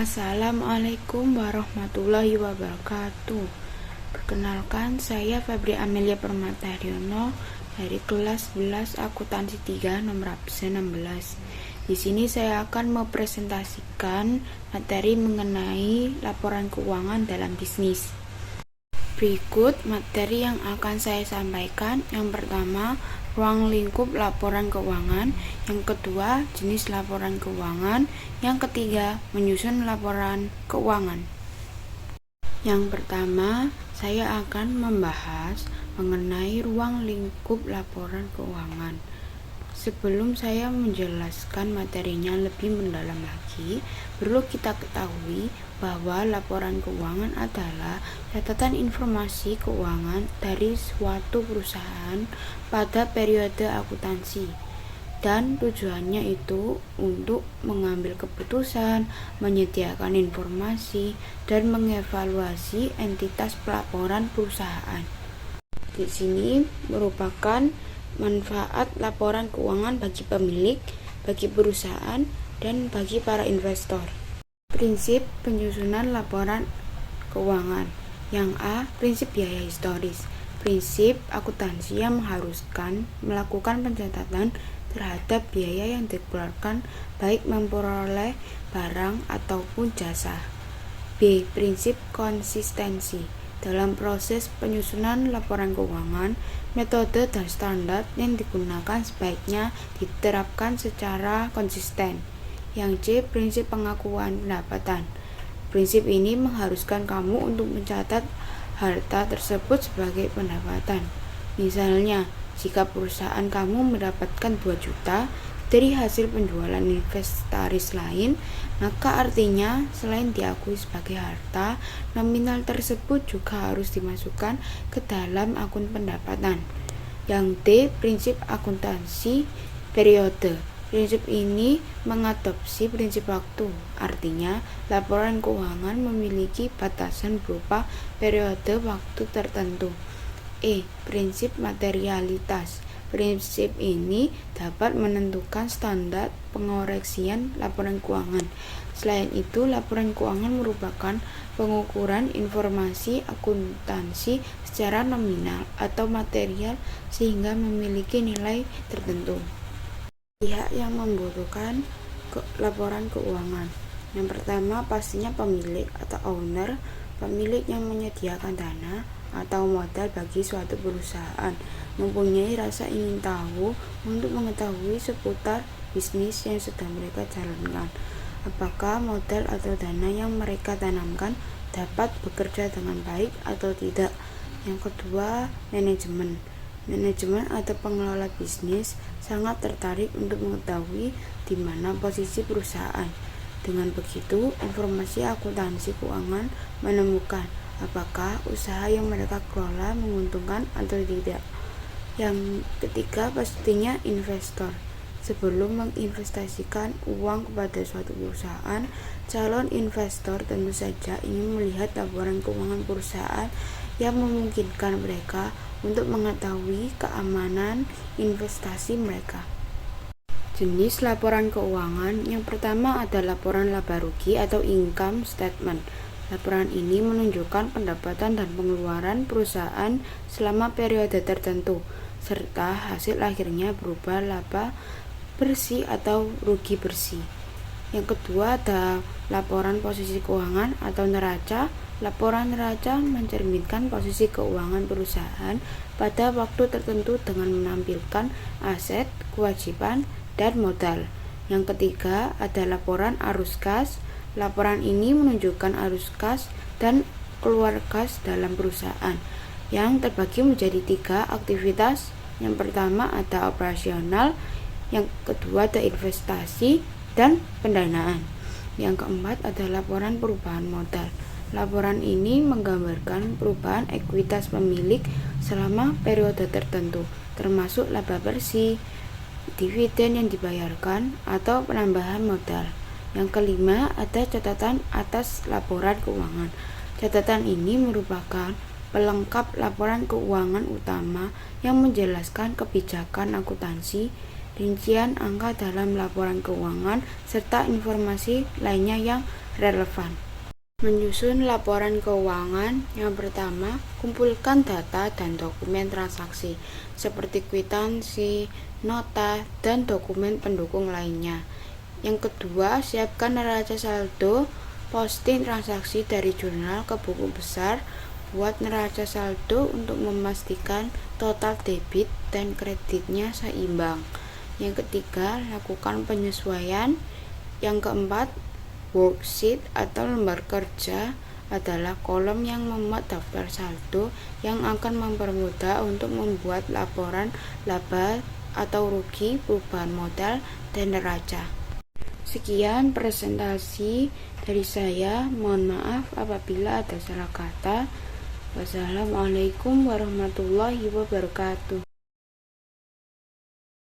Assalamualaikum warahmatullahi wabarakatuh. Perkenalkan, saya Febri Amelia Permata-Haryono dari kelas 11 Akuntansi 3 nomor absen 16. Di sini saya akan mempresentasikan materi mengenai laporan keuangan dalam bisnis. Berikut materi yang akan saya sampaikan. Yang pertama, ruang lingkup laporan keuangan. Yang kedua, jenis laporan keuangan. Yang ketiga, menyusun laporan keuangan. Yang pertama, saya akan membahas mengenai ruang lingkup laporan keuangan. Sebelum saya menjelaskan materinya lebih mendalam lagi, perlu kita ketahui bahwa laporan keuangan adalah catatan informasi keuangan dari suatu perusahaan pada periode akuntansi, dan tujuannya itu untuk mengambil keputusan, menyediakan informasi, dan mengevaluasi entitas pelaporan perusahaan. Di sini merupakan manfaat laporan keuangan bagi pemilik, bagi perusahaan, dan bagi para investor. Prinsip penyusunan laporan keuangan. Yang A. Prinsip biaya historis. Prinsip akuntansi yang mengharuskan melakukan pencatatan terhadap biaya yang dikeluarkan baik memperoleh barang ataupun jasa. B. Prinsip konsistensi. Dalam proses penyusunan laporan keuangan, metode dan standar yang digunakan sebaiknya diterapkan secara konsisten. Yang C. Prinsip pengakuan pendapatan. Prinsip ini mengharuskan kamu untuk mencatat harta tersebut sebagai pendapatan. Misalnya, jika perusahaan kamu mendapatkan 2 juta dari hasil penjualan inventaris lain, maka artinya selain diakui sebagai harta, nominal tersebut juga harus dimasukkan ke dalam akun pendapatan. Yang D. Prinsip akuntansi periode. Prinsip ini mengadopsi prinsip waktu, artinya laporan keuangan memiliki batasan berupa periode waktu tertentu. E. Prinsip materialitas. Prinsip ini dapat menentukan standar pengoreksian laporan keuangan. Selain itu, laporan keuangan merupakan pengukuran informasi akuntansi secara nominal atau material sehingga memiliki nilai tertentu. Pihak yang membutuhkan laporan keuangan. Yang pertama, pastinya pemilik atau owner, pemilik yang menyediakan dana atau modal bagi suatu perusahaan, mempunyai rasa ingin tahu untuk mengetahui seputar bisnis yang sedang mereka jalankan. Apakah modal atau dana yang mereka tanamkan dapat bekerja dengan baik atau tidak. Yang kedua, manajemen. Manajemen atau pengelola bisnis sangat tertarik untuk mengetahui di mana posisi perusahaan. Dengan begitu, informasi akuntansi keuangan menemukan apakah usaha yang mereka kelola menguntungkan atau tidak. Yang ketiga, pastinya investor. Sebelum menginvestasikan uang kepada suatu perusahaan, calon investor tentu saja ingin melihat laporan keuangan perusahaan yang memungkinkan mereka untuk mengetahui keamanan investasi mereka. Jenis laporan keuangan. Yang pertama ada laporan laba rugi atau income statement. Laporan ini menunjukkan pendapatan dan pengeluaran perusahaan selama periode tertentu, serta hasil akhirnya berupa laba bersih atau rugi bersih. Yang kedua ada laporan posisi keuangan atau neraca. Laporan neraca mencerminkan posisi keuangan perusahaan pada waktu tertentu dengan menampilkan aset, kewajiban, dan modal. Yang ketiga ada laporan arus kas. Laporan ini menunjukkan arus kas dan keluar kas dalam perusahaan yang terbagi menjadi 3 aktivitas. Yang pertama ada operasional, yang kedua ada investasi dan pendanaan. Yang keempat ada laporan perubahan modal. Laporan ini menggambarkan perubahan ekuitas pemilik selama periode tertentu, termasuk laba bersih, dividen yang dibayarkan, atau penambahan modal. Yang kelima ada catatan atas laporan keuangan. Catatan ini merupakan pelengkap laporan keuangan utama yang menjelaskan kebijakan akuntansi, rincian angka dalam laporan keuangan, serta informasi lainnya yang relevan. Menyusun laporan keuangan. Yang pertama, kumpulkan data dan dokumen transaksi seperti kwitansi, nota, dan dokumen pendukung lainnya. Yang kedua, siapkan neraca saldo, posting transaksi dari jurnal ke buku besar, buat neraca saldo untuk memastikan total debit dan kreditnya seimbang. Yang ketiga, lakukan penyesuaian. Yang keempat, worksheet atau lembar kerja adalah kolom yang memuat daftar saldo yang akan mempermudah untuk membuat laporan laba atau rugi, perubahan modal, dan neraca. Sekian presentasi dari saya. Mohon maaf apabila ada salah kata. Wassalamualaikum warahmatullahi wabarakatuh.